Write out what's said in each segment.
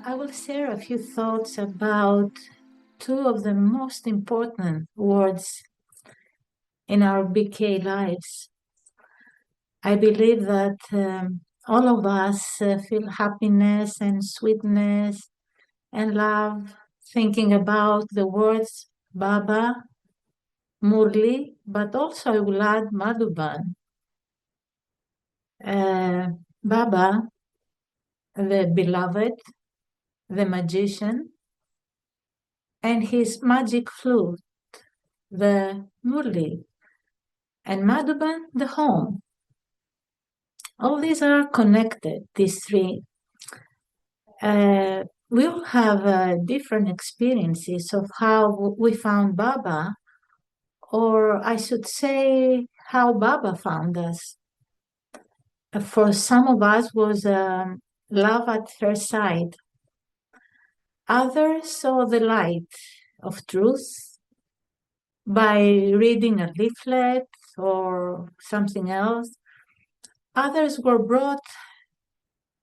I will share a few thoughts about two of the most important words in our BK lives. I believe that all of us feel happiness and sweetness and love thinking about the words Baba, Murli, but also I will add Madhuban. Baba, the beloved, the magician, and his magic flute, the Murli, and Madhuban, the home. All these are connected, these three. We all have different experiences of how we found Baba, or I should say, how Baba found us. For some of us was love at first sight. Others saw the light of truth by reading a leaflet or something else. Others were brought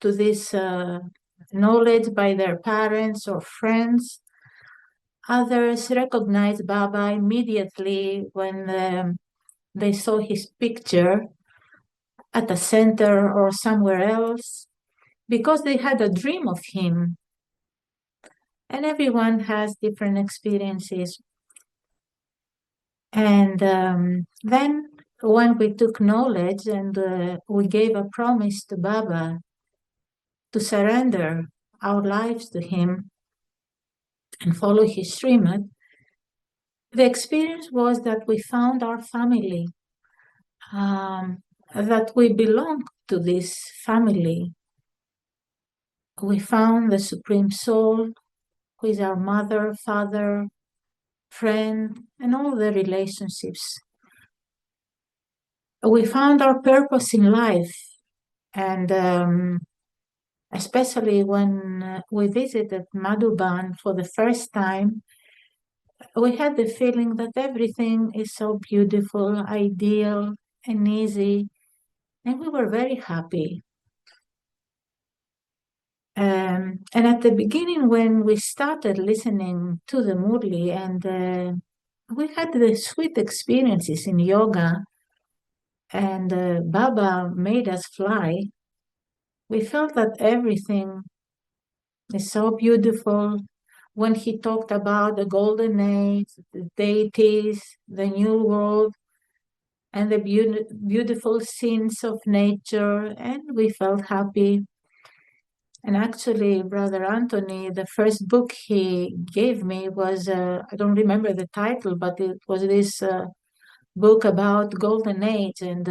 to this knowledge by their parents or friends. Others recognized Baba immediately when they saw his picture at a center or somewhere else because they had a dream of him. And everyone has different experiences. And then when we took knowledge and we gave a promise to Baba to surrender our lives to him and follow his Srimad, the experience was that we found our family, that we belong to this family. We found the Supreme Soul, who is our mother, father, friend, and all the relationships. We found our purpose in life, and especially when we visited Madhuban for the first time, we had the feeling that everything is so beautiful, ideal, and easy, and we were very happy. And at the beginning, when we started listening to the Murli, and we had the sweet experiences in yoga, and Baba made us fly, we felt that everything is so beautiful. When he talked about the golden age, the deities, the new world, and the beautiful scenes of nature, and we felt happy. And actually, Brother Anthony, the first book he gave me was, I don't remember the title, but it was this book about Golden Age. And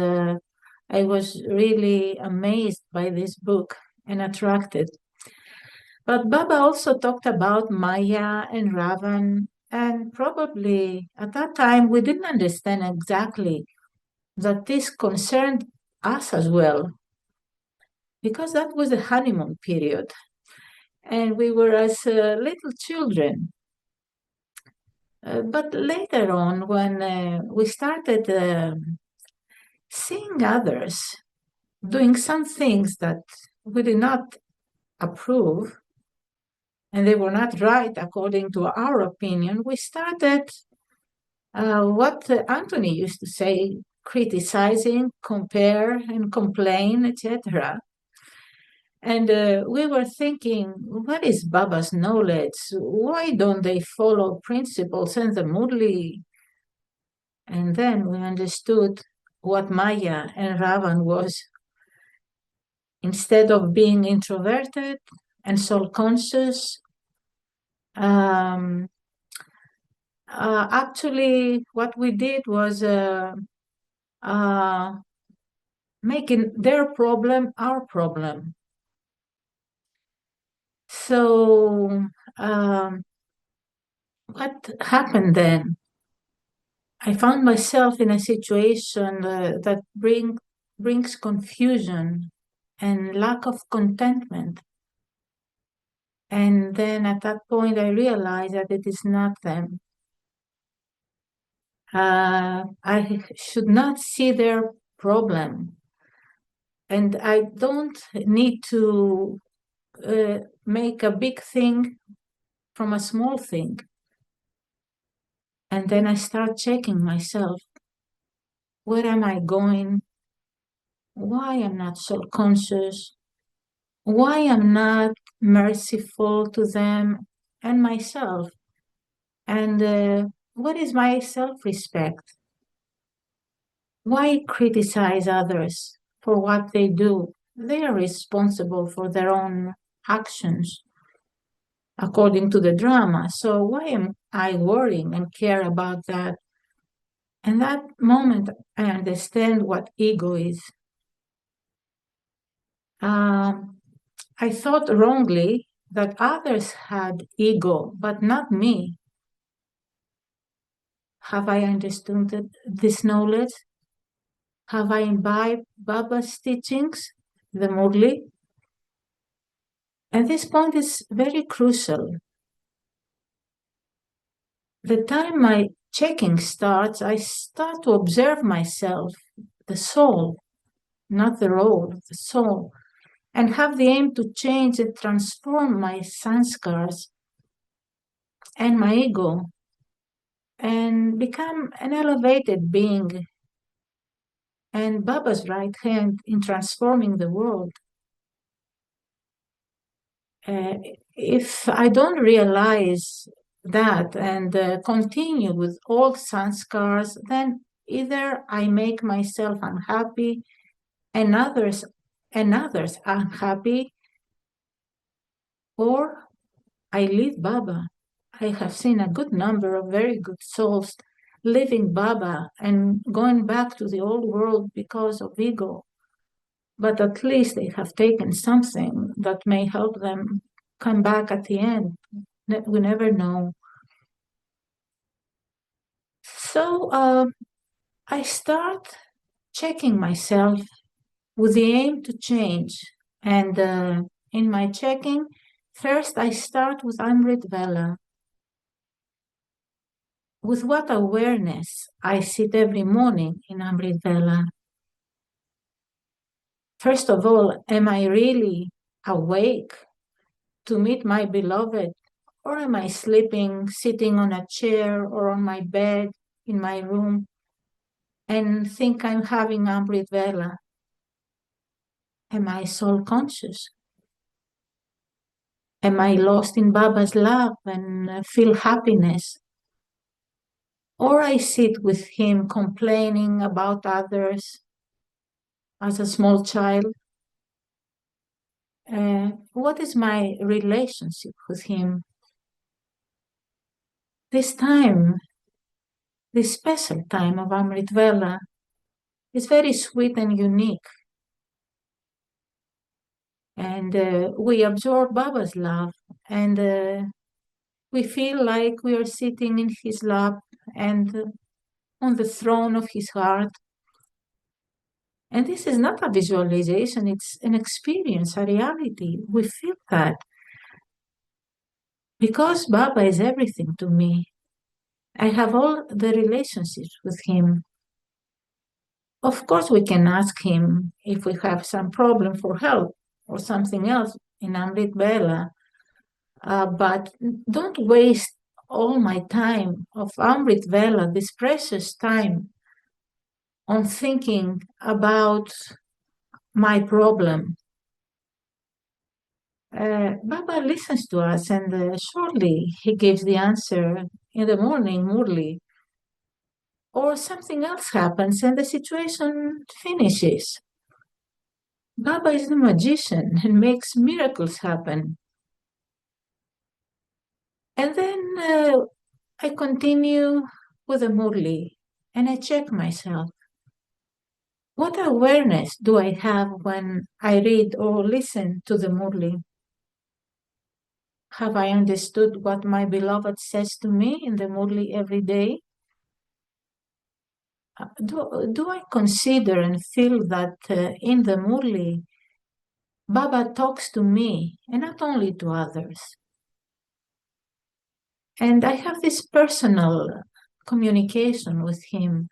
I was really amazed by this book and attracted. But Baba also talked about Maya and Ravan. And probably at that time, we didn't understand exactly that this concerned us as well, because that was the honeymoon period. And we were as little children. But later on, when we started seeing others doing some things that we did not approve, and they were not right according to our opinion, we started what Anthony used to say, criticizing, compare, and complain, etc. And we were thinking, what is Baba's knowledge? Why don't they follow principles and the Murli? And then we understood what Maya and Ravan was. Instead of being introverted and soul-conscious, actually what we did was making their problem our problem. So what happened then? I found myself in a situation that brings confusion and lack of contentment. And then at that point, I realized that it is not them. I should not see their problem. And I don't need to make a big thing from a small thing. And then I start checking myself. Where am I going? Why I'm not self-conscious? Why I'm not merciful to them and myself? And what is my self-respect? Why criticize others for what they do? They are responsible for their own actions according to the drama. So why am I worrying and care about that? And that moment, I understand what ego is. I thought wrongly that others had ego, but not me. Have I understood this knowledge? Have I imbibed Baba's teachings, the Murli? And this point is very crucial. The time my checking starts, I start to observe myself, the soul, not the role, the soul, and have the aim to change and transform my sanskars and my ego and become an elevated being and Baba's right hand in transforming the world. Uh, if I don't realize that and continue with old sanskars, then either I make myself unhappy and others unhappy, or I leave Baba. I have seen a good number of very good souls leaving Baba and going back to the old world because of ego. But at least they have taken something that may help them come back at the end. We never know. So I start checking myself with the aim to change. And in my checking, first I start with Amrit Vela. With what awareness I sit every morning in Amrit Vela. First of all, am I really awake to meet my beloved? Or am I sleeping, sitting on a chair or on my bed in my room and think I'm having Amrit Vela? Am I soul conscious? Am I lost in Baba's love and feel happiness? Or I sit with him complaining about others as a small child? What is my relationship with him? This time, this special time of Amrit Vela, is very sweet and unique. And we absorb Baba's love, and we feel like we are sitting in his lap and on the throne of his heart. And this is not a visualization, it's an experience, a reality. We feel that because Baba is everything to me. I have all the relationships with him. Of course, we can ask him if we have some problem for help or something else in Amrit Bela. But don't waste all my time of Amrit Vela, this precious time, on thinking about my problem. Baba listens to us and shortly he gives the answer in the morning, Murli, or something else happens and the situation finishes. Baba is the magician and makes miracles happen. And then I continue with the Murli and I check myself. What awareness do I have when I read or listen to the Murli? Have I understood what my beloved says to me in the Murli every day? Do I consider and feel that in the Murli, Baba talks to me and not only to others? And I have this personal communication with him.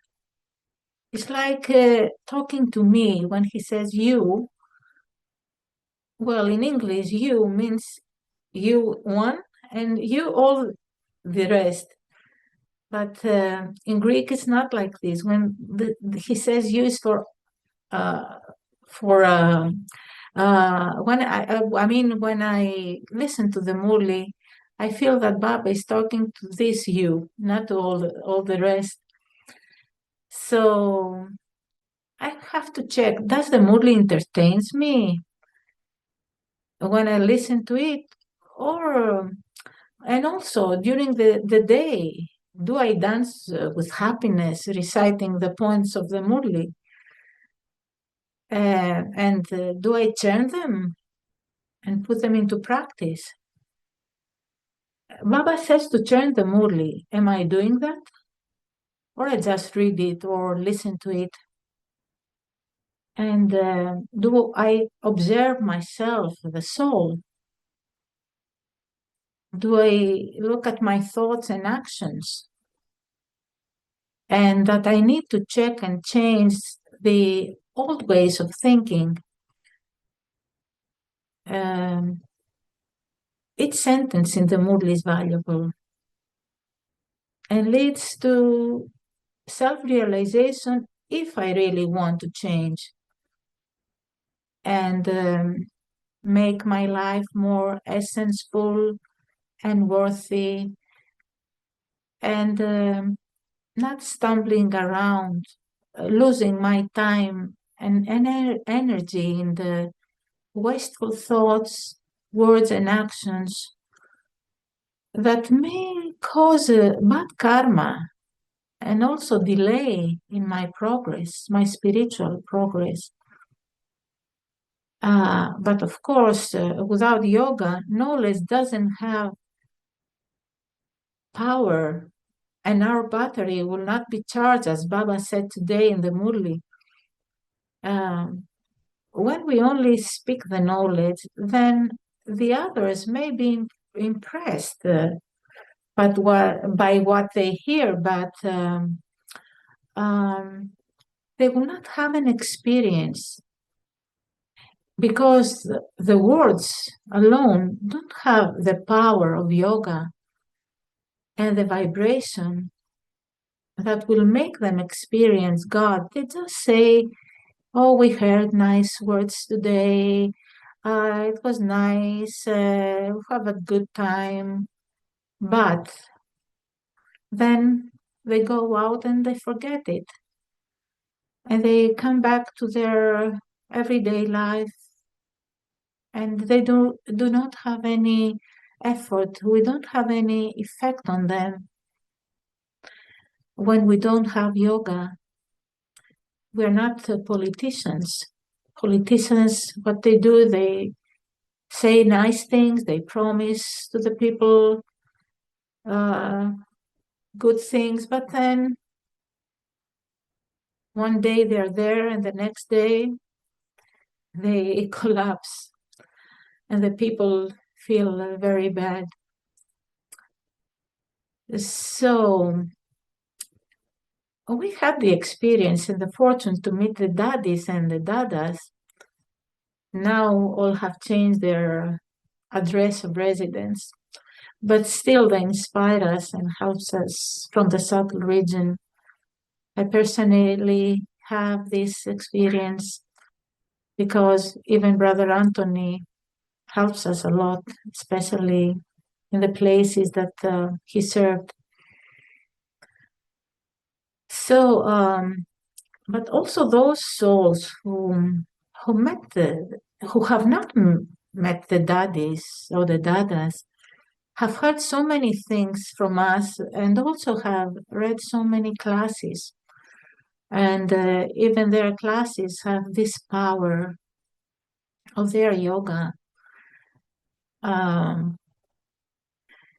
It's like talking to me when he says you well, in English, you means you one and you all the rest. But in Greek, it's not like this. When he says you is uh, for when I mean when I listen to the Murli, I feel that Baba is talking to this you, not to all the rest. So I have to check. Does the Murli entertains me when I listen to it, or and also during the day? Do I dance with happiness, reciting the points of the Murli? And do I chant them and put them into practice? Baba says to chant the Murli. Am I doing that? Or I just read it or listen to it? And do I observe myself, the soul? Do I look at my thoughts and actions? And that I need to check and change the old ways of thinking. Um, each sentence in the Murli is valuable and leads to self-realization if I really want to change and make my life more essential and worthy and not stumbling around, losing my time and energy in the wasteful thoughts, words, and actions that may cause bad karma and also delay in my progress, my spiritual progress. But of course, without yoga, knowledge doesn't have power, and our battery will not be charged, as Baba said today in the Murli. Um, when we only speak the knowledge, then the others may be impressed by what they hear, but um, they will not have an experience because the words alone don't have the power of yoga and the vibration that will make them experience God. They just say, oh, we heard nice words today. It was nice. We have a good time. But then they go out and they forget it. And they come back to their everyday life and they do not have any effort. We don't have any effect on them when we don't have yoga. We're not politicians. Politicians, what they do, they say nice things, they promise to the people uh, good things, but then one day they're there and the next day they collapse and the people feel very bad. So we had the experience and the fortune to meet the daddies and the dadas. Now all have changed their address of residence, but still they inspire us and helps us from the subtle region. I personally have this experience because even Brother Anthony helps us a lot, especially in the places that he served. So, but also those souls who have not met the daddies or the dadas have heard so many things from us and also have read so many classes. And even their classes have this power of their yoga.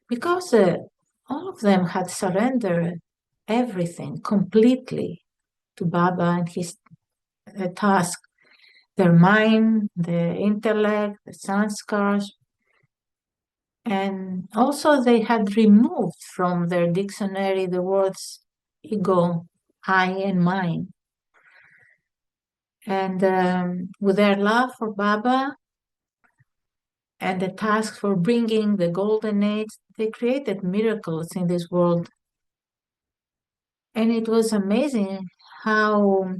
Because all of them had surrendered everything completely to Baba and his task, their mind, the intellect, the sanskars, and also they had removed from their dictionary the words ego, I, and mine. And with their love for Baba, and the task for bringing the golden age, they created miracles in this world. And it was amazing how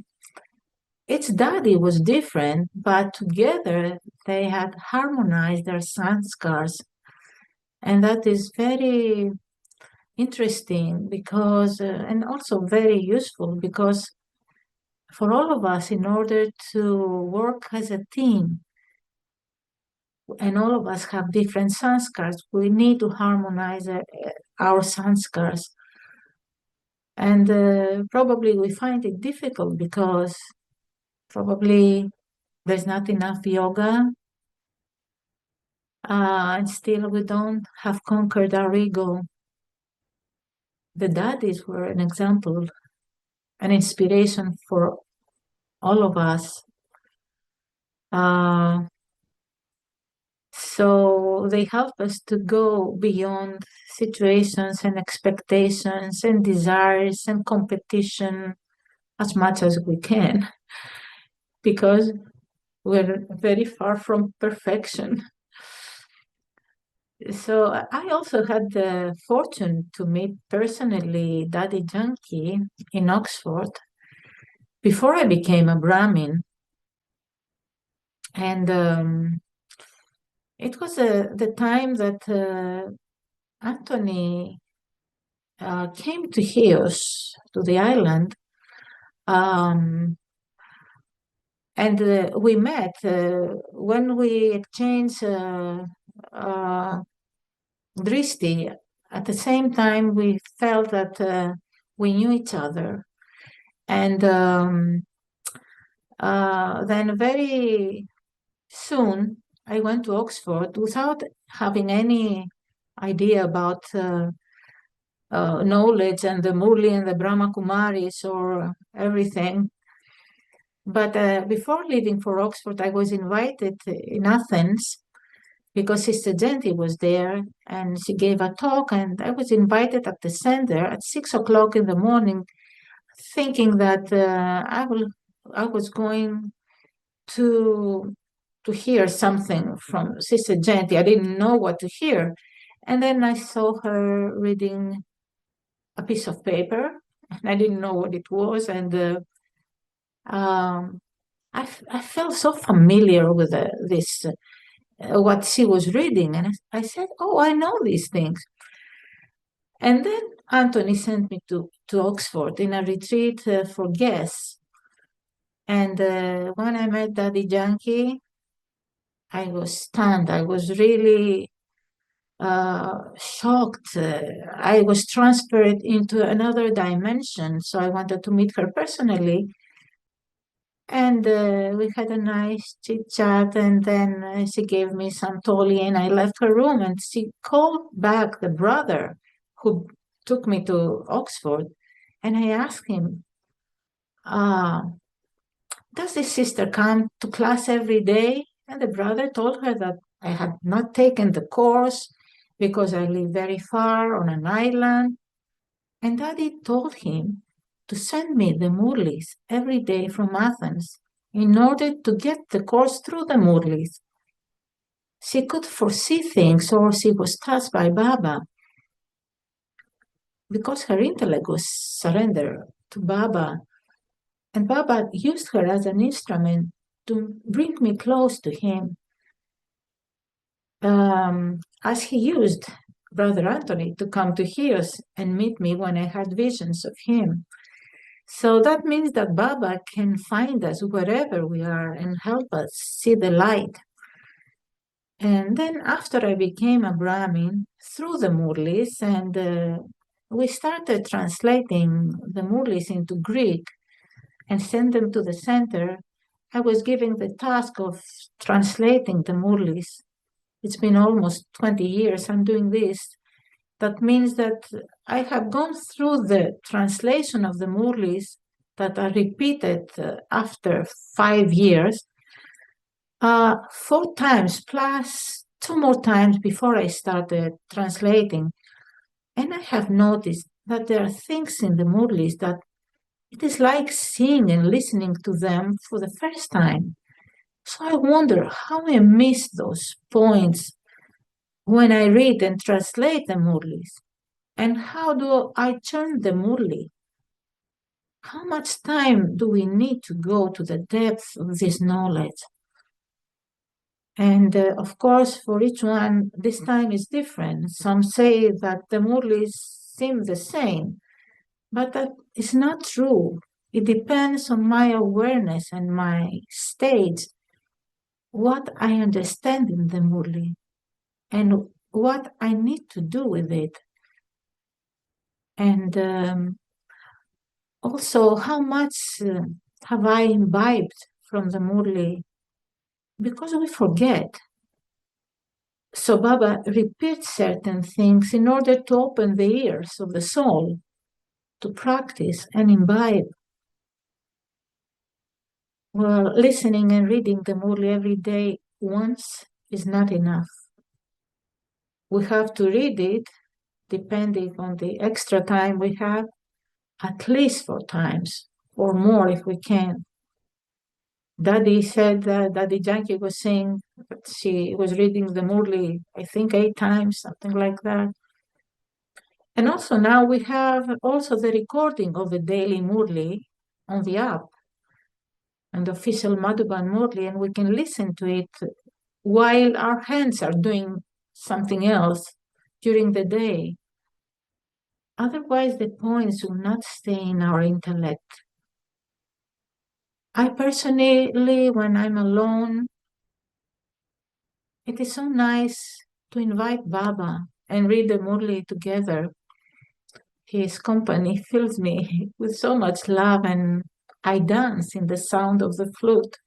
each daddy was different, but together they had harmonized their sanskars. And that is very interesting because, and also very useful because for all of us, in order to work as a team, and all of us have different sanskars, we need to harmonize our sanskars. And probably we find it difficult because probably there's not enough yoga, and still we don't have conquered our ego. The daddies were an example, an inspiration for all of us. So they help us to go beyond situations and expectations and desires and competition as much as we can, because we're very far from perfection. So I also had the fortune to meet personally Daddy Janki in Oxford before I became a Brahmin. And it was the time that Anthony came to Chios, to the island, and we met. When we exchanged Dristi, at the same time we felt that we knew each other. And then very soon I went to Oxford without having any idea about knowledge and the Murli and the Brahma Kumaris or everything. But before leaving for Oxford, I was invited in Athens because Sister Genti was there and she gave a talk, and I was invited at the center at 6 o'clock in the morning, thinking that I was going to hear something from Sister Genti. I didn't know what to hear. And then I saw her reading a piece of paper, and I didn't know what it was. And I felt so familiar with this, what she was reading. And I said, oh, I know these things. And then Anthony sent me to Oxford in a retreat for guests. And when I met Daddy Yankee, I was stunned. I was really shocked. I was transferred into another dimension. So I wanted to meet her personally. And we had a nice chit chat. And then she gave me some toli, and I left her room. And she called back the brother who took me to Oxford. And I asked him, does this sister come to class every day? And the brother told her that I had not taken the course because I live very far on an island. And Daddy told him to send me the Murlis every day from Athens in order to get the course through the Murlis. She could foresee things, or she was touched by Baba because her intellect was surrendered to Baba. And Baba used her as an instrument to bring me close to him, as he used Brother Anthony to come to Chios and meet me when I had visions of him. So that means that Baba can find us wherever we are and help us see the light. And then after I became a Brahmin, through the Murlis, and we started translating the Murlis into Greek and sent them to the center, I was given the task of translating the Murlis. It's been almost 20 years I'm doing this. That means that I have gone through the translation of the Murlis that are repeated after 5 years, 4 times plus 2 more times before I started translating. And I have noticed that there are things in the Murlis that it is like seeing and listening to them for the first time. So I wonder how I miss those points when I read and translate the Murlis. And how do I turn the Murli? How much time do we need to go to the depth of this knowledge? And of course, for each one, this time is different. Some say that the Murlis seem the same, but that is not true. It depends on my awareness and my stage, what I understand in the Murli, and what I need to do with it. And also, how much have I imbibed from the Murli? Because we forget. So Baba repeats certain things in order to open the ears of the soul to practice and imbibe. Well, listening and reading the Murli every day once is not enough. We have to read it, depending on the extra time we have, at least 4 times or more if we can. Daddy said that Daddy Janki was saying that she was reading the Murli, I think 8 times, something like that. And also now we have also the recording of the daily Murli on the app and the official Madhuban Murli, and we can listen to it while our hands are doing something else during the day. Otherwise, the points will not stay in our intellect. I personally, when I'm alone, it is so nice to invite Baba and read the Murli together. His company fills me with so much love, and I dance in the sound of the flute.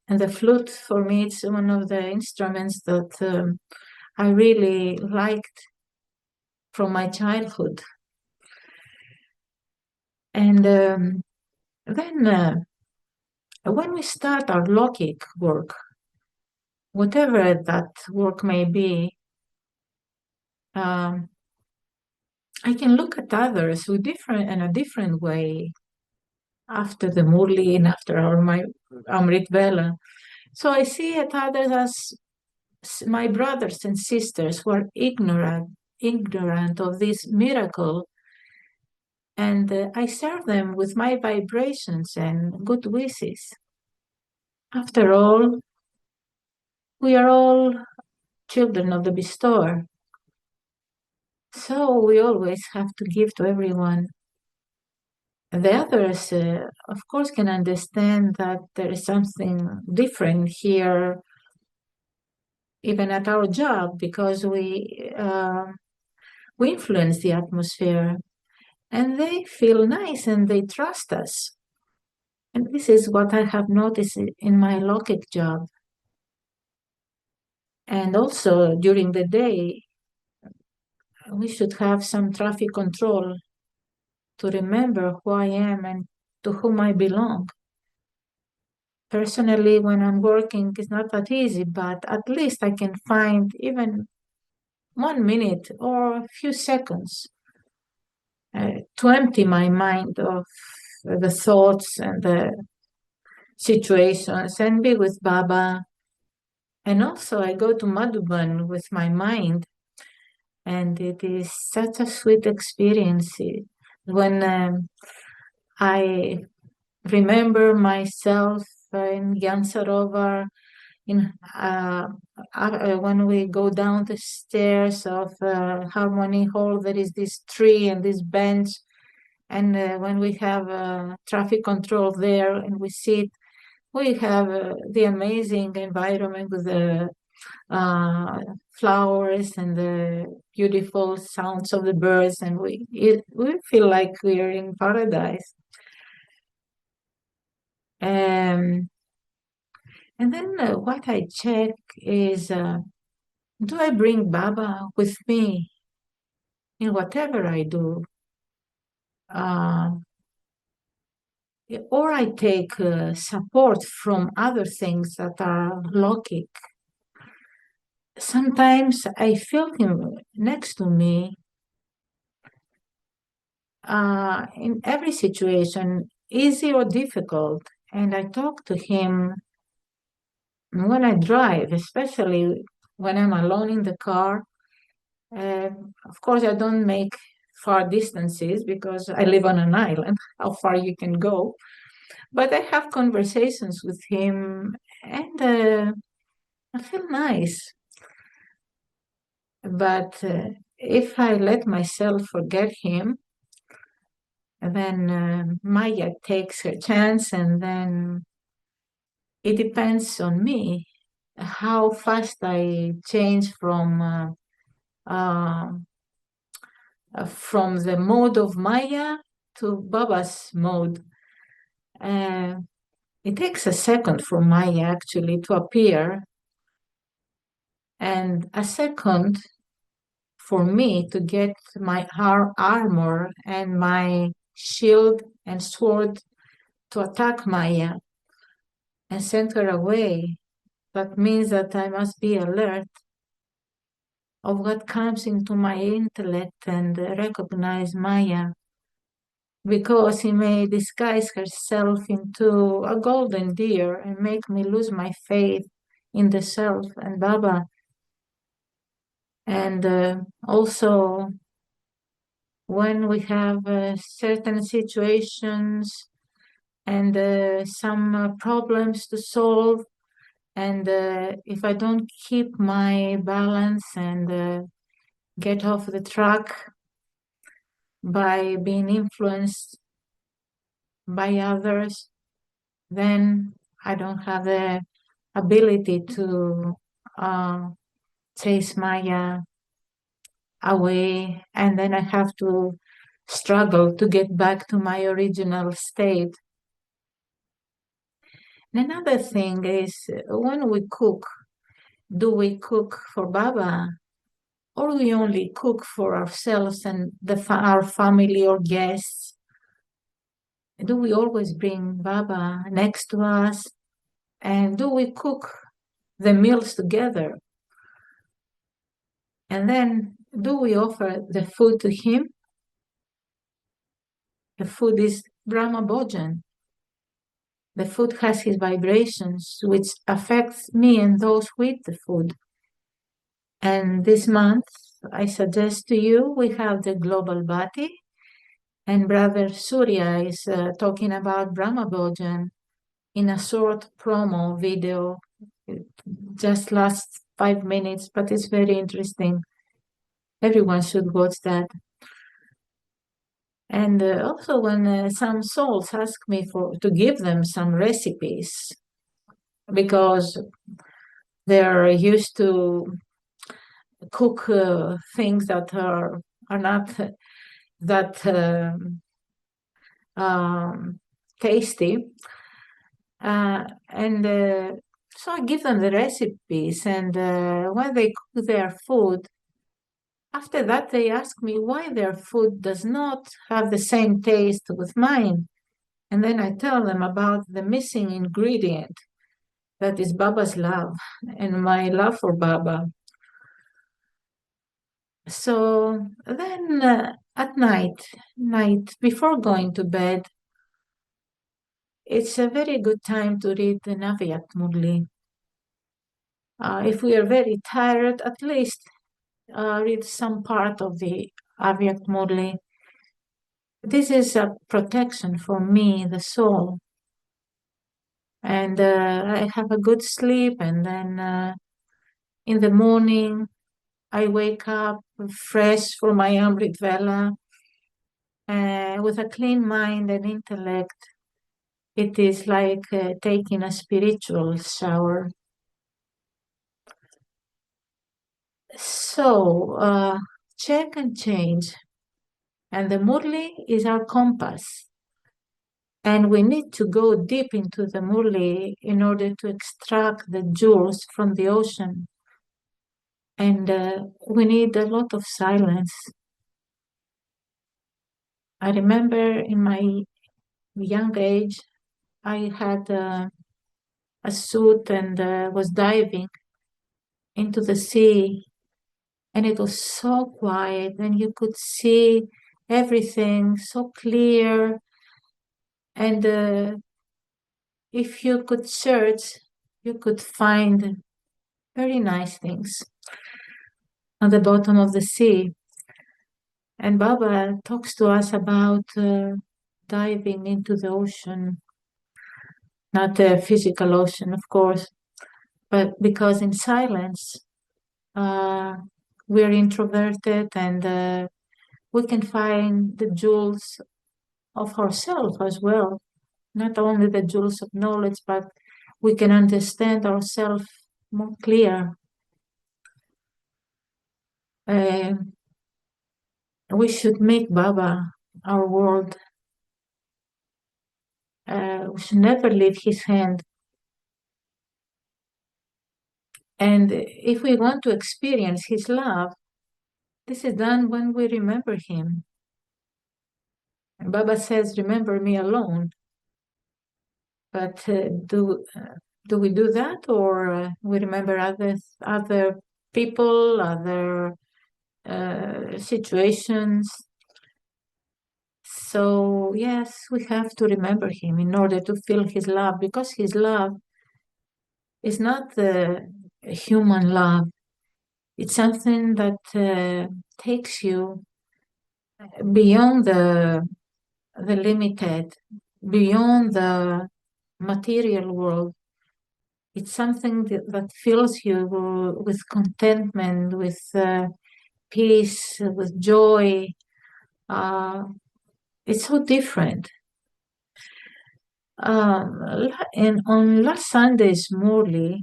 And the flute, for me, it's one of the instruments that I really liked from my childhood. And then when we start our Lokik work, whatever that work may be, I can look at others with in a different way after the Murli and after my Amrit Vela. So I see at others as my brothers and sisters who are ignorant of this miracle, and I serve them with my vibrations and good wishes. After all, we are all children of the bestower, so we always have to give to everyone. The others, of course, can understand that there is something different here, even at our job, because we influence the atmosphere, and they feel nice and they trust us. And this is what I have noticed in my Lokik job. And also during the day, we should have some traffic control to remember who I am and to whom I belong. Personally, when I'm working, it's not that easy, but at least I can find even 1 minute or a few seconds to empty my mind of the thoughts and the situations and be with Baba. And also, I go to Madhuban with my mind, and it is such a sweet experience when I remember myself in Gyan Sarovar, in when we go down the stairs of Harmony Hall, there is this tree and this bench, and when we have traffic control there and we sit, we have the amazing environment with the flowers and the beautiful sounds of the birds, and we feel like we are in paradise. And then what I check is, do I bring Baba with me in whatever I do? Or I take support from other things that are Lokik. Sometimes I feel him next to me in every situation, easy or difficult, and I talk to him when I drive, especially when I'm alone in the car, uh, of course, I don't make far distances because I live on an island, how far you can go. But I have conversations with him and I feel nice. But if I let myself forget him, then Maya takes her chance, and then it depends on me how fast I change uh, from the mode of Maya to Baba's mode. Uh, it takes a second for Maya actually to appear, and a second for me to get my armor and my shield and sword to attack Maya and send her away. That means that I must be alert of what comes into my intellect and recognize Maya, because he may disguise herself into a golden deer and make me lose my faith in the self and Baba. And also, when we have certain situations and some problems to solve, and if I don't keep my balance and get off the track by being influenced by others, then I don't have the ability to uh, chase Maya away, and then I have to struggle to get back to my original state. And another thing is when we cook, do we cook for Baba or we only cook for ourselves and our family or guests? Do we always bring Baba next to us? And do we cook the meals together? And then do we offer the food to him? The food is Brahma Bhojan. The food has his vibrations, which affects me and those who eat the food. And this month, I suggest to you, we have the Global Bhati, and Brother Surya is talking about Brahma Bhojan in a short promo video. It just lasts 5 minutes, but it's very interesting. Everyone should watch that. And also, when some souls ask me to give them some recipes, because they're used to cook things that are not that tasty, and so I give them the recipes, and when they cook their food, after that they ask me why their food does not have the same taste with mine, and then I tell them about the missing ingredient, that is Baba's love and my love for Baba. So then at night before going to bed, it's a very good time to read the Naviyat Murli. If we are very tired, at least read some part of the Avyakt Murli. This is a protection for me, the soul. And I have a good sleep, and then in the morning I wake up fresh for my Amrit Vela with a clean mind and intellect. It is like taking a spiritual shower. So, check and change. And the Murli is our compass. And we need to go deep into the Murli in order to extract the jewels from the ocean. And we need a lot of silence. I remember in my young age, I had a suit and was diving into the sea, and it was so quiet, and you could see everything so clear. And if you could search, you could find very nice things on the bottom of the sea. And Baba talks to us about diving into the ocean, not the physical ocean, of course, but because in silence, uh, we're introverted and we can find the jewels of ourselves as well. Not only the jewels of knowledge, but we can understand ourselves more clear. Uh, we should make Baba our world. We should never leave his hand. And if we want to experience his love, this is done when we remember him. And Baba says, "Remember me alone." But do we do that, or we remember other people, other situations? So yes, we have to remember him in order to feel his love, because his love is not the human love. It's something that takes you beyond the limited, beyond the material world. It's something that fills you with contentment, with peace, with joy. Uh, it's so different. And on last Sunday's Murli,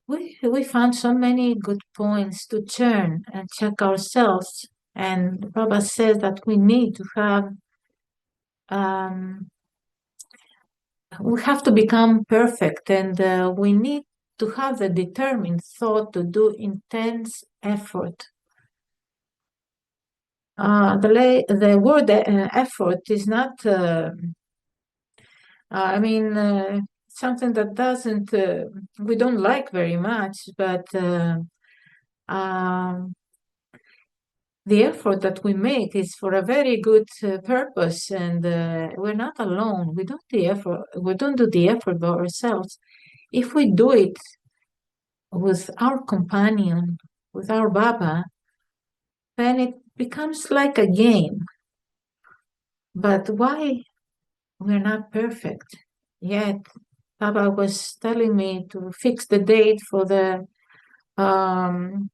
we found so many good points to turn and check ourselves. And Baba says that um, we have to become perfect, and we need to have the determined thought to do intense effort. The word effort is not, something that we don't like very much, but um, the effort that we make is for a very good purpose, and we're not alone. We don't do the effort by ourselves. If we do it with our companion, with our Baba, then it becomes like a game. But why we're not perfect yet? Baba was telling me to fix the date for um,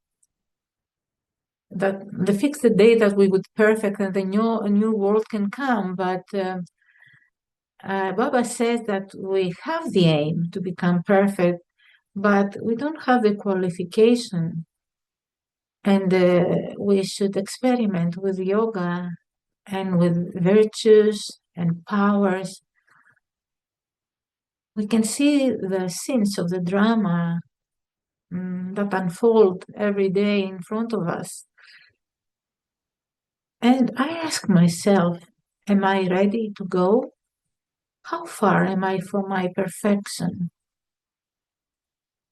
the fix the date that we would perfect and the new world can come. But Baba says that we have the aim to become perfect, but we don't have the qualification. And we should experiment with yoga and with virtues and powers. We can see the scenes of the drama that unfold every day in front of us. And I ask myself, am I ready to go? How far am I from my perfection?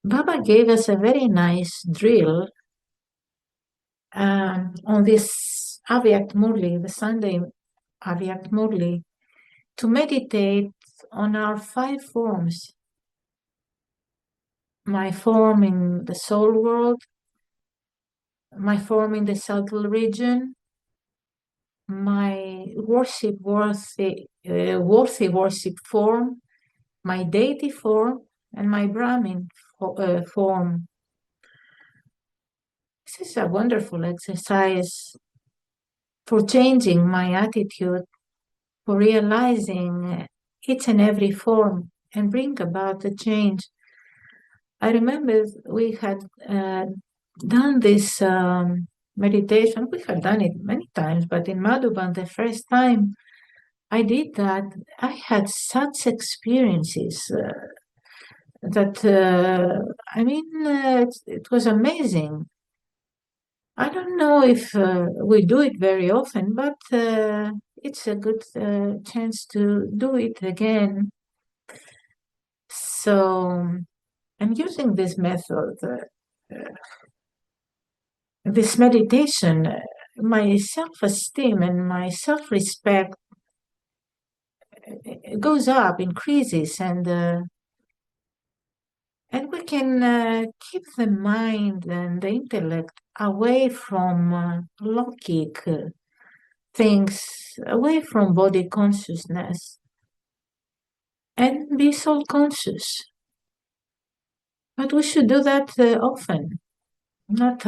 Baba gave us a very nice drill on this Avyakt Murli, the Sunday Avyakt Murli, to meditate on our five forms. My form in the soul world, my form in the subtle region, my worthy worship form, my deity form, and my Brahmin form. This is a wonderful exercise for changing my attitude, for realizing each and every form and bring about a change. I remember we had done this meditation. We had done it many times, but in Madhuban, the first time I did that, I had such experiences that, it was amazing. I don't know if we do it very often, but it's a good chance to do it again. So I'm using this method, this meditation. My self-esteem and my self-respect goes up, increases, and can keep the mind and the intellect away from logic things, away from body consciousness, and be soul conscious. But we should do that often, not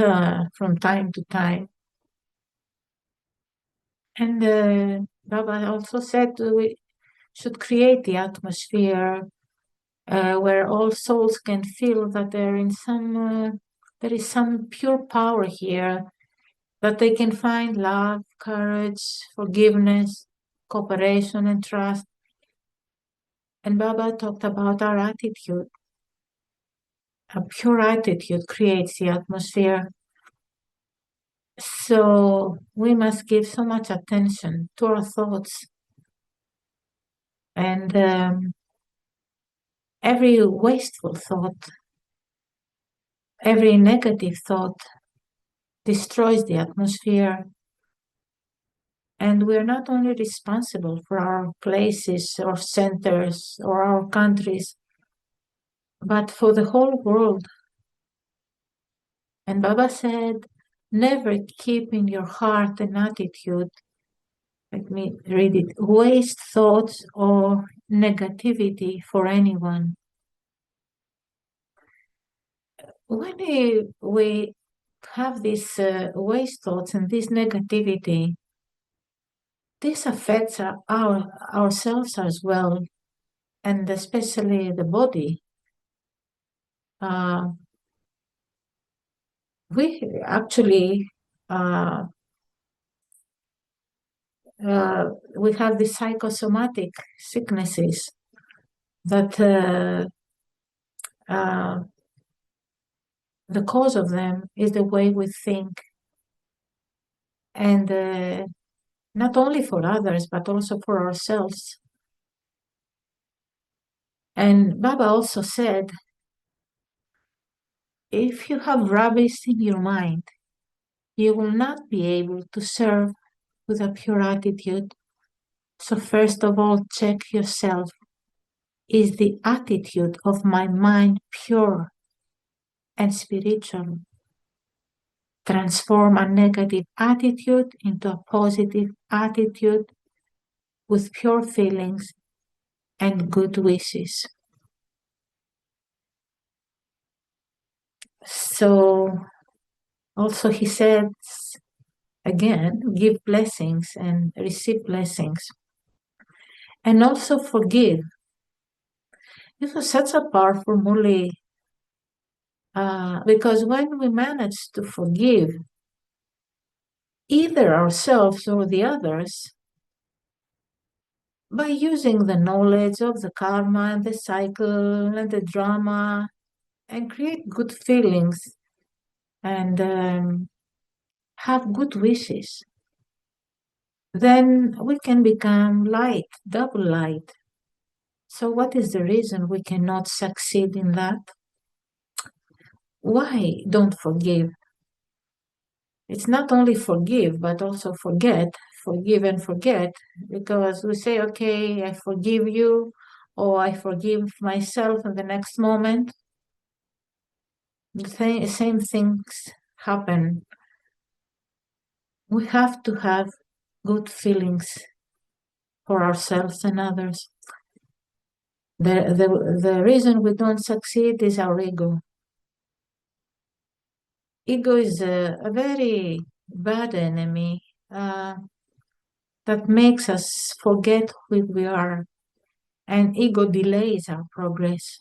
from time to time. And Baba also said we should create the atmosphere where all souls can feel that there is some pure power here, that they can find love, courage, forgiveness, cooperation, and trust. And Baba talked about our attitude. A pure attitude creates the atmosphere. So we must give so much attention to our thoughts. And every wasteful thought, every negative thought destroys the atmosphere. And we're not only responsible for our places or centers or our countries, but for the whole world. And Baba said, never keep in your heart an attitude, let me read it, waste thoughts or negativity for anyone. When we have these waste thoughts and this negativity, this affects ourselves as well, and especially the body. Uh, we actually uh, we have the psychosomatic sicknesses that the cause of them is the way we think, and not only for others but also for ourselves. And Baba also said, if you have rubbish in your mind, you will not be able to serve with a pure attitude. So first of all, check yourself. Is the attitude of my mind pure and spiritual? Transform a negative attitude into a positive attitude with pure feelings and good wishes. So also he said, again, give blessings and receive blessings. And also forgive. This was such a powerful Murli, because when we manage to forgive either ourselves or the others, by using the knowledge of the karma and the cycle and the drama, and create good feelings and have good wishes, then we can become light, double light. So what is the reason we cannot succeed in that? Why don't forgive? It's not only forgive, but also forgive and forget, because we say, okay, I forgive you, or I forgive myself in the next moment. The same things happen. We have to have good feelings for ourselves and others. The reason we don't succeed is our ego. Ego is a very bad enemy that makes us forget who we are, and ego delays our progress.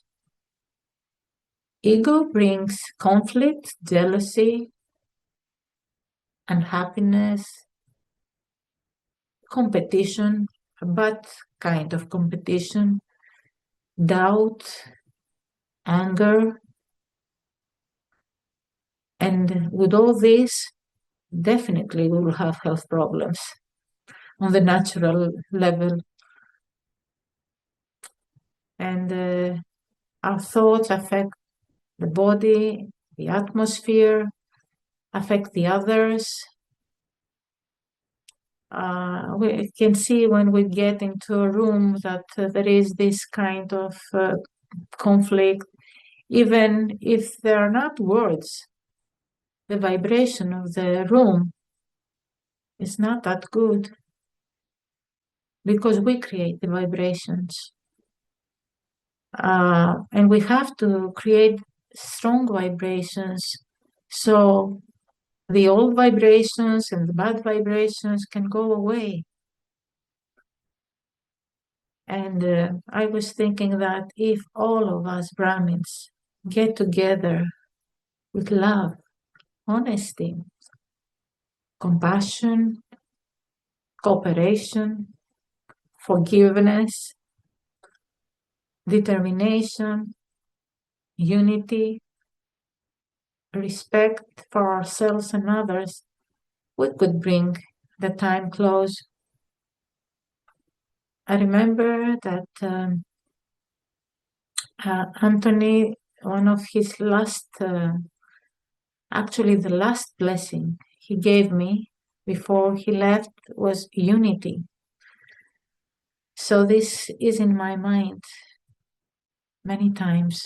Ego brings conflict, jealousy, unhappiness, competition, a bad kind of competition, doubt, anger, and with all this, definitely we will have health problems on the natural level. And our thoughts affect the body, the atmosphere, affect the others. We can see when we get into a room that there is this kind of conflict. Even if there are not words, the vibration of the room is not that good because we create the vibrations. And we have to create strong vibrations so the old vibrations and the bad vibrations can go away. And I was thinking that if all of us Brahmins get together with love, honesty, compassion, cooperation, forgiveness, determination, unity, respect for ourselves and others, we could bring the time close. I remember that Anthony, one of his last, actually the last blessing he gave me before he left was unity. So this is in my mind many times.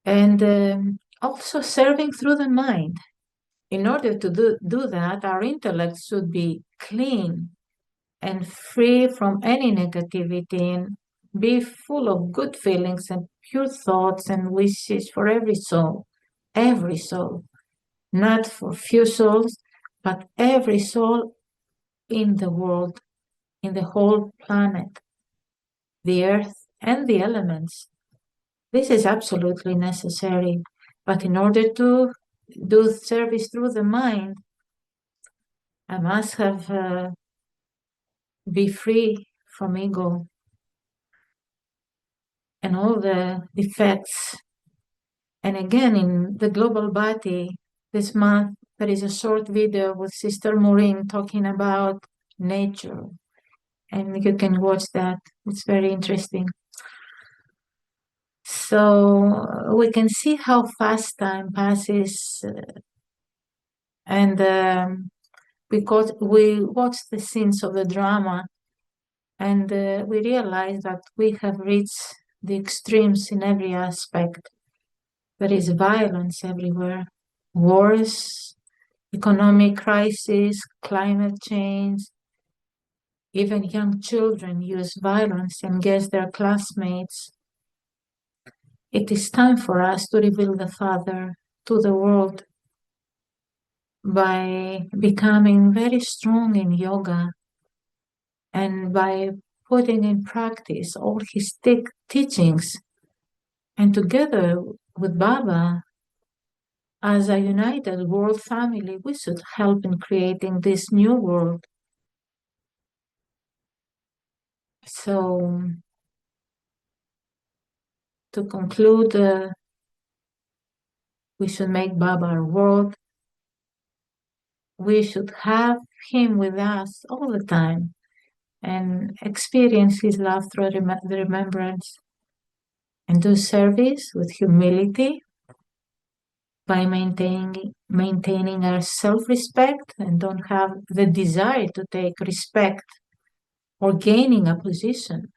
And also serving through the mind. In order to do that, our intellect should be clean and free from any negativity and be full of good feelings and pure thoughts and wishes for every soul, not for few souls, but every soul in the world, in the whole planet, the earth and the elements. This is absolutely necessary. But in order to do service through the mind, I must have be free from ego and all the defects. And again, in the global body, this month, there is a short video with Sister Maureen talking about nature. And you can watch that. It's very interesting. So we can see how fast time passes. And because we watch the scenes of the drama and we realize that we have reached the extremes in every aspect. There is violence everywhere, wars, economic crisis, climate change. Even young children use violence against their classmates. It is time for us to reveal the Father to the world by becoming very strong in yoga and by putting in practice all his teachings. And together with Baba, as a united world family, we should help in creating this new world. So, to conclude, we should make Baba our world. We should have him with us all the time and experience his love through the remembrance and do service with humility by maintaining our self-respect and don't have the desire to take respect or gaining a position.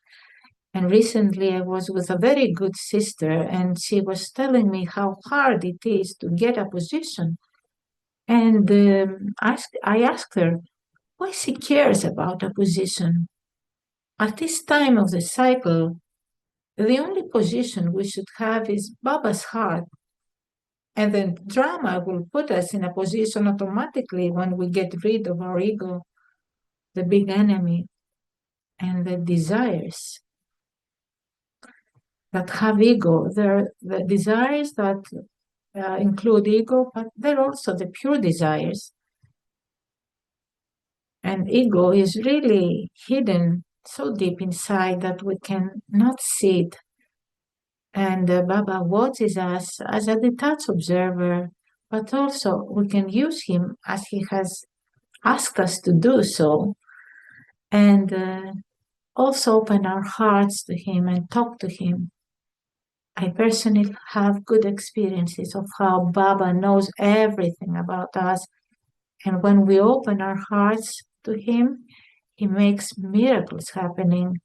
And recently I was with a very good sister and she was telling me how hard it is to get a position. And I asked her why she cares about a position. At this time of the cycle, the only position we should have is Baba's heart. And then drama will put us in a position automatically when we get rid of our ego, the big enemy, and the desires that have ego. They're the desires that include ego, but they're also the pure desires. And ego is really hidden so deep inside that we can not see it. And Baba watches us as a detached observer, but also we can use him as he has asked us to do so, and also open our hearts to him and talk to him. I personally have good experiences of how Baba knows everything about us. And when we open our hearts to him, he makes miracles happening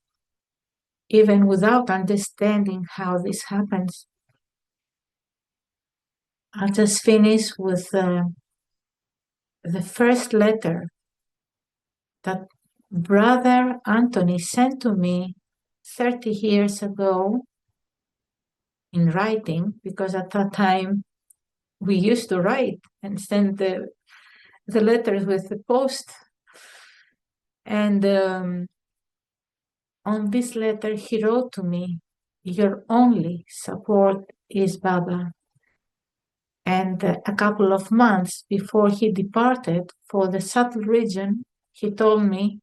even without understanding how this happens. I'll just finish with the first letter that Brother Anthony sent to me 30 years ago in writing, because at that time we used to write and send the letters with the post. And on this letter, he wrote to me, "Your only support is Baba." And a couple of months before he departed for the subtle region, he told me,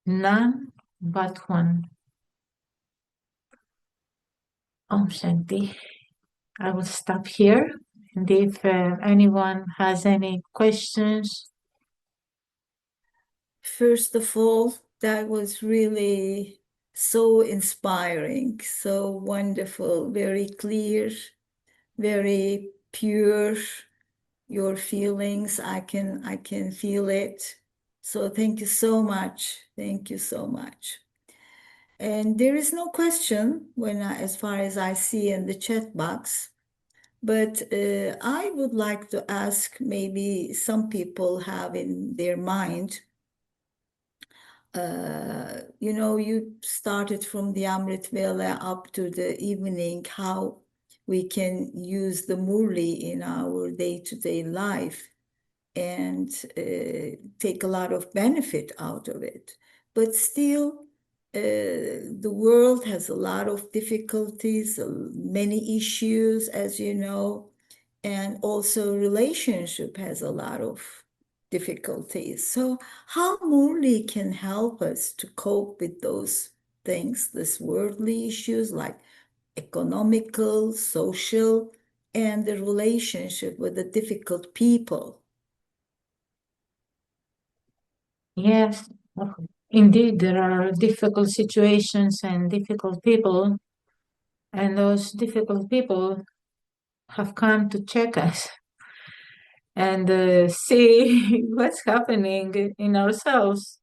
"None but one." Om Shanti. I will stop here. And if anyone has any questions. First of all, that was really so inspiring, so wonderful, very clear, very pure. Your feelings, I can feel it. So thank you so much. Thank you so much. And there is no question as far as I see in the chat box. But I would like to ask, maybe some people have in their mind, you started from the Amrit Vela up to the evening, how we can use the Murli in our day-to-day life and take a lot of benefit out of it. But still, the world has a lot of difficulties, many issues, as you know, and also relationship has a lot of difficulties. So how Murli can help us to cope with those things, these worldly issues like economical, social, and the relationship with the difficult people? Yes, indeed, there are difficult situations and difficult people, and those difficult people have come to check us and see what's happening in ourselves.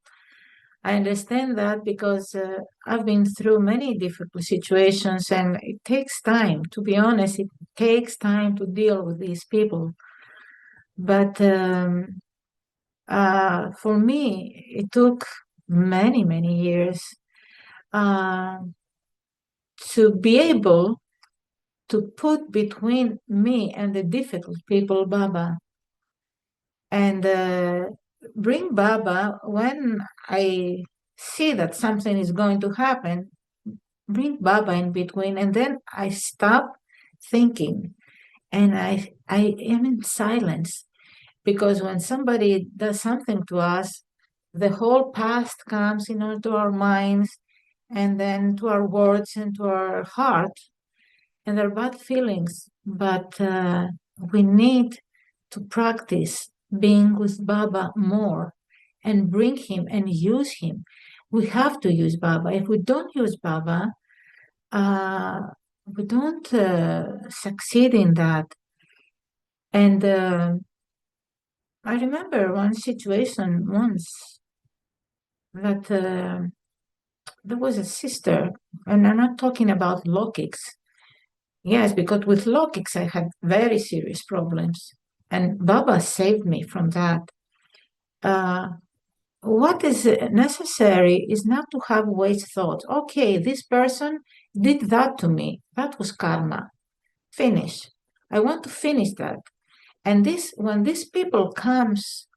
I understand that because I've been through many difficult situations, and it takes time. To be honest, it takes time to deal with these people. But for me, it took many, many years uh, to be able to put between me and the difficult people Baba, and bring Baba when I see that something is going to happen, bring Baba in between, and then I stop thinking and I am in silence, because when somebody does something to us, the whole past comes to our minds, and then to our words and to our heart, and they're bad feelings. But we need to practice being with Baba more and bring him and use him. We have to use Baba. If we don't use Baba, uh, we don't succeed in that. And I remember one situation once that there was a sister, and I'm not talking about low kicks. Yes, because with low kicks I had very serious problems, and Baba saved me from that. Uh, what is necessary is not to have waste thoughts. Okay, this person did that to me. That was karma. Finish. I want to finish that. And when these people comes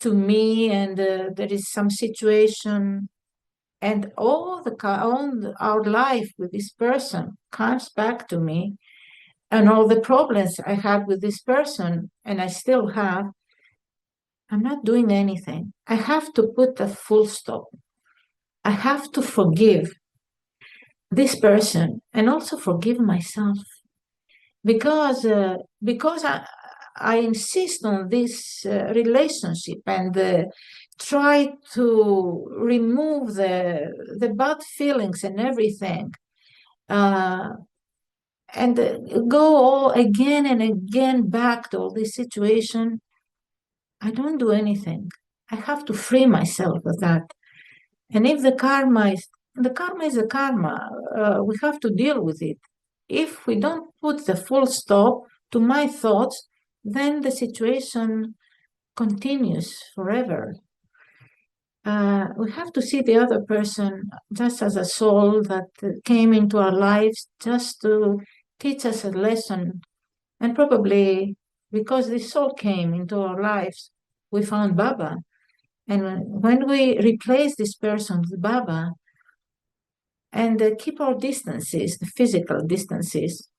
to me, and there is some situation, and all our life with this person comes back to me, and all the problems I had with this person, and I still have, I'm not doing anything. I have to put a full stop. I have to forgive this person and also forgive myself, because I insist on this relationship, and try to remove the bad feelings and everything, uh, and go all again and again back to all this situation. I don't do anything. I have to free myself of that. And if the karma the karma is a karma. We have to deal with it. If we don't put the full stop to my thoughts, then the situation continues forever. We have to see the other person just as a soul that came into our lives just to teach us a lesson. And probably because this soul came into our lives, we found Baba. And when we replace this person with Baba and keep our distances, the physical distances,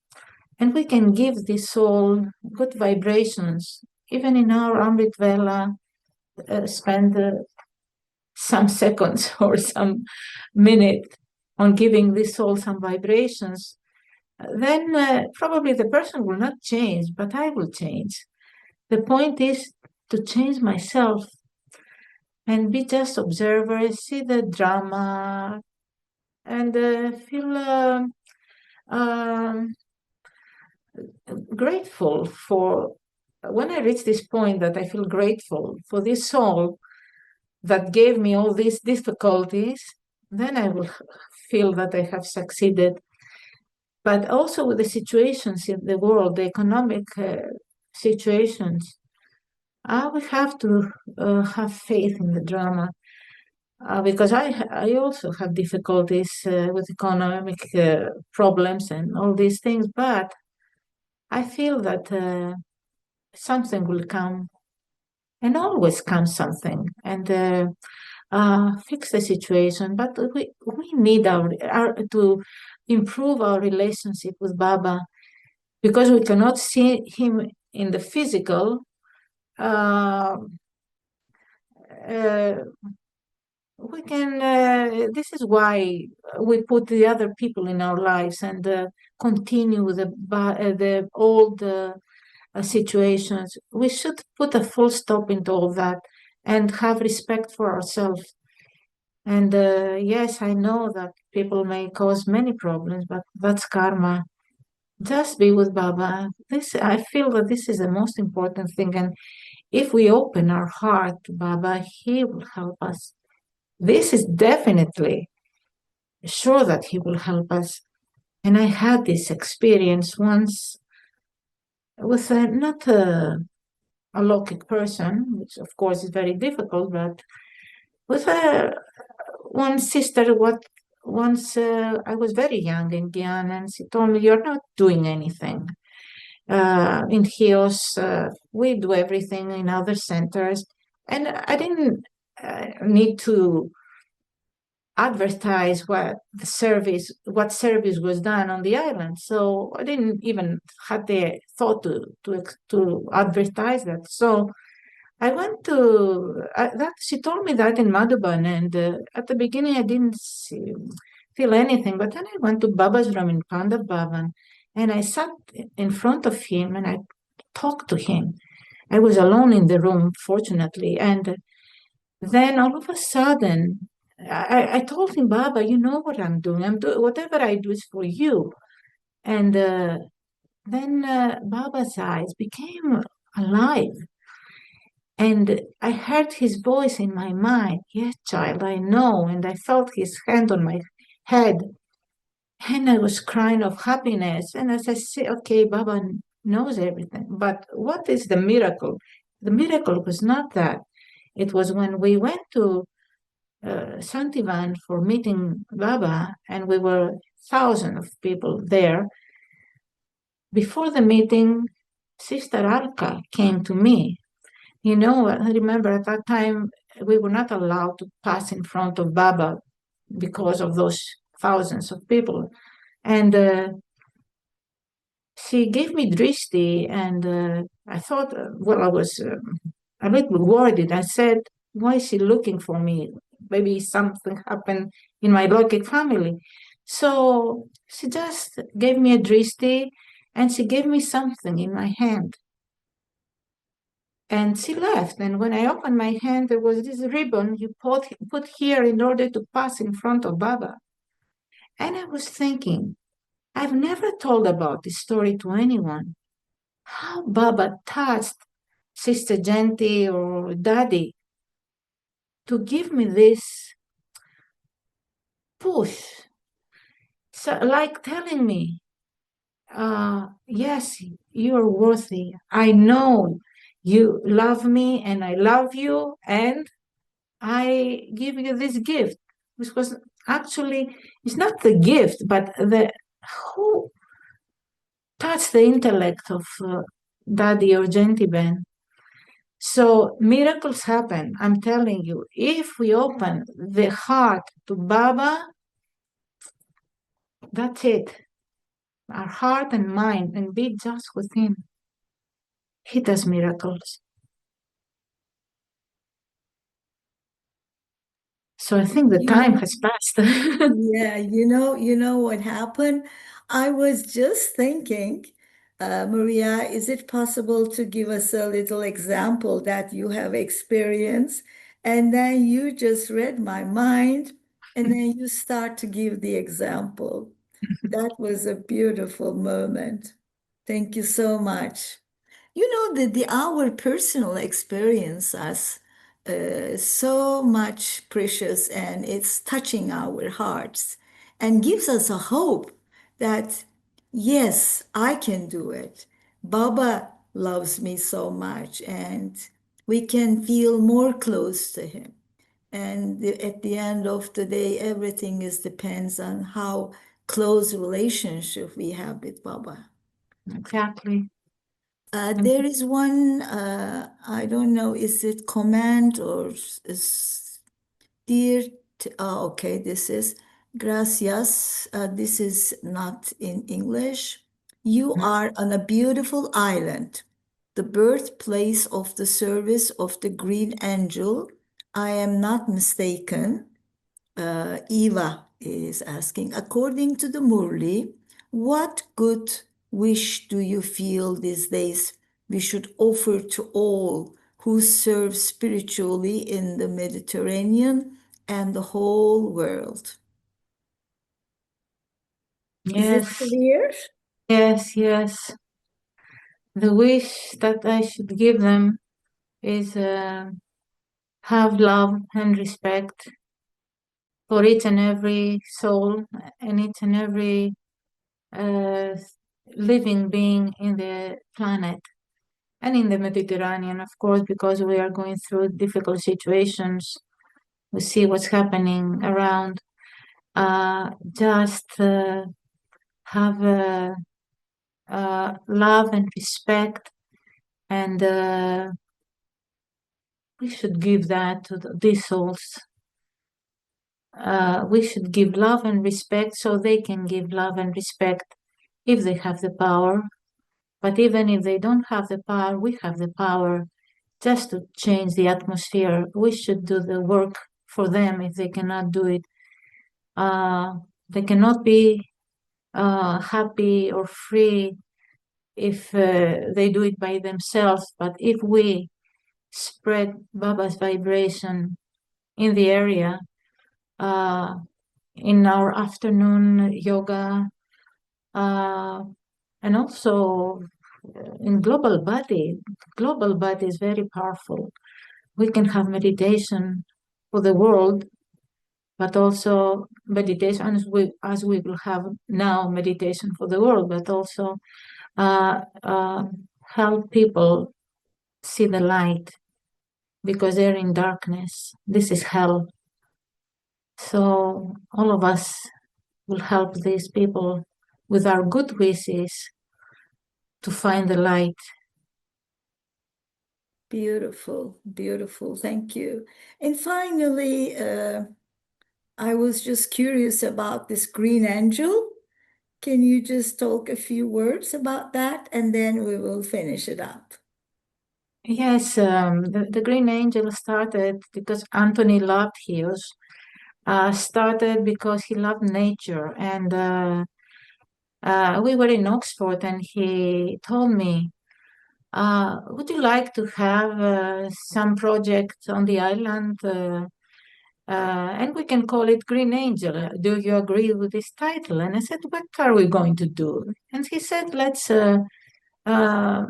and we can give this soul good vibrations, even in our Amrit Vela, spend some seconds or some minute on giving this soul some vibrations, then probably the person will not change, but I will change. The point is to change myself and be just observer, see the drama, and feel um, grateful for when I reach this point that I feel grateful for this soul that gave me all these difficulties, then I will feel that I have succeeded. But also with the situations in the world, the economic situations, we have to have faith in the drama. Because I also have difficulties with economic problems and all these things, but I feel that something will come, and always comes something, and fix the situation. But we need our to improve our relationship with Baba because we cannot see him in the physical. Uh, uh, we can. This is why we put the other people in our lives and continue the old situations. We should put a full stop into all that and have respect for ourselves. And yes, I know that people may cause many problems, but that's karma. Just be with Baba. This I feel that this is the most important thing. And if we open our heart to Baba, He will help us. This is definitely sure that He will help us. And I had this experience once with not a Lokik person, which of course is very difficult, but with one sister, what once I was very young in Guyana, and she told me, "You're not doing anything. In Chios, we do everything in other centers." And I didn't need to advertise what service was done on the island. So I didn't even had the thought to advertise that. So I went to that. She told me that in Madhuban, and at the beginning I didn't feel anything. But then I went to Baba's room in Pandav Bhavan, and I sat in front of him and I talked to him. I was alone in the room, fortunately, and then all of a sudden, I told him, Baba, you know what I'm doing. Whatever I do is for you. And then Baba's eyes became alive. And I heard his voice in my mind. Yes, child, I know. And I felt his hand on my head. And I was crying of happiness. And as I say, okay, Baba knows everything. But what is the miracle? The miracle was not that. It was when we went to Santivan for meeting Baba, and we were thousands of people there. Before the meeting, Sister Alka came to me. You know, I remember at that time we were not allowed to pass in front of Baba because of those thousands of people. And she gave me drishti, and I thought, well, I was a little worried. I said, why is she looking for me? Maybe something happened in my Lokik family. So she just gave me a drishti, and she gave me something in my hand. And she left. And when I opened my hand, there was this ribbon you put here in order to pass in front of Baba. And I was thinking, I've never told about this story to anyone. How Baba touched Sister Genti or Daddy to give me this push, so, like telling me, yes, you're worthy. I know you love me and I love you, and I give you this gift. Because actually, it's not the gift, but the who touched the intellect of Daddy or Gentiban. So miracles happen. I'm telling you, if we open the heart to Baba, that's it. Our heart and mind, and be just with Him. He does miracles. So I think the You time know, has passed. yeah, you know what happened? I was just thinking, Maria, is it possible to give us a little example that you have experienced? And then you just read my mind, and then you start to give the example. That was a beautiful moment. Thank you so much. You know that the our personal experience is so much precious, and it's touching our hearts and gives us a hope that yes, I can do it. Baba loves me so much, and we can feel more close to him. And at the end of the day, everything is depends on how close relationship we have with Baba. Exactly. There is one, I don't know, is it command or dear, okay, this is gracias. This is not in English. You are on a beautiful island, the birthplace of the service of the green angel. I am not mistaken. Eva is asking, according to the Murli, what good wish do you feel these days we should offer to all who serve spiritually in the Mediterranean and the whole world? Is it Yes, clear? yes, yes. The wish that I should give them is have love and respect for each and every soul and each and every uh, living being in the planet and in the Mediterranean, of course, because we are going through difficult situations. We see what's happening around. Just have love and respect, and we should give that to these souls. We should give love and respect so they can give love and respect if they have the power. But even if they don't have the power, we have the power just to change the atmosphere. We should do the work for them if they cannot do it. Uh, they cannot be happy or free if they do it by themselves. But if we spread Baba's vibration in the area, uh, in our afternoon yoga, uh, and also in global body is very powerful. We can have meditation for the world, but also meditation as we will have now meditation for the world, but also uh, uh, help people see the light because they're in darkness. This is hell. So all of us will help these people with our good wishes to find the light. Beautiful, beautiful. Thank you. And finally, I was just curious about this green angel. Can you just talk a few words about that and then we will finish it up? Yes, the Green Angel started because Anthony loved Hughes. Started because he loved nature, and we were in Oxford, and he told me, "Would you like to have some project on the island, and we can call it Green Angel? Do you agree with this title?" And I said, "What are we going to do?" And he said, "Let's." Uh,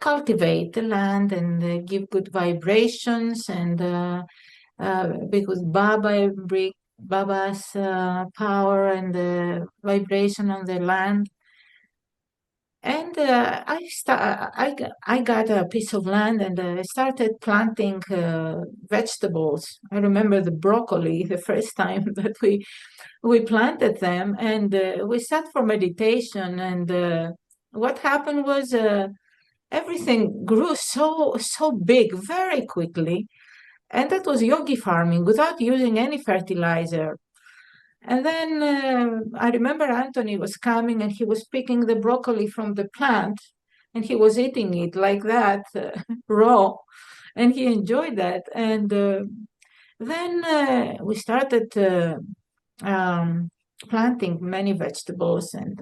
Cultivate the land and give good vibrations and because Baba Baba's power and the vibration on the land. And I got a piece of land and I started planting vegetables. I remember the broccoli the first time that we planted them, and we sat for meditation. And what happened was everything grew so big very quickly, and that was yogi farming without using any fertilizer. And then I remember Anthony was coming and he was picking the broccoli from the plant and he was eating it like that, raw, and he enjoyed that. And then we started um, planting many vegetables, and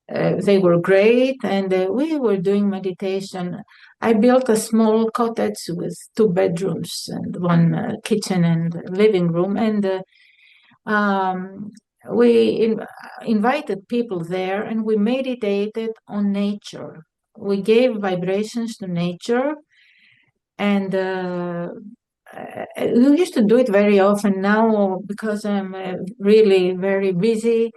they were great. And we were doing meditation. I built a small cottage with 2 bedrooms and one kitchen and living room, and um, we invited people there and we meditated on nature. We gave vibrations to nature, and we used to do it very often. Now, because I'm really very busy,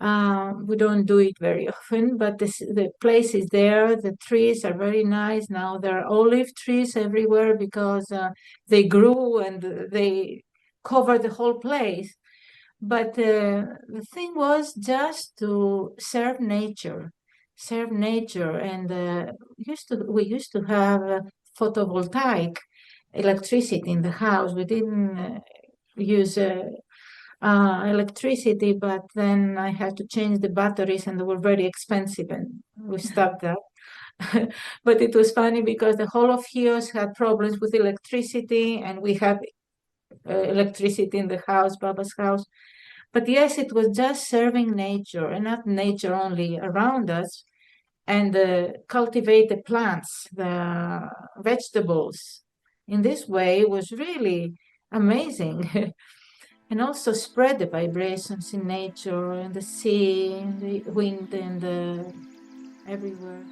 we don't do it very often, but the place is there. The trees are very nice. Now there are olive trees everywhere because they grew and they cover the whole place. But the thing was just to serve nature, and we used to have photovoltaic electricity in the house. We didn't use electricity, but then I had to change the batteries, and they were very expensive, and we stopped that. But it was funny because the whole of Chios had problems with electricity, and we had electricity in the house, Baba's house. But yes, it was just serving nature, and not nature only around us, and cultivate the plants, the vegetables. In this way, was really amazing. And also spread the vibrations in nature, and the sea, and the wind, and everywhere.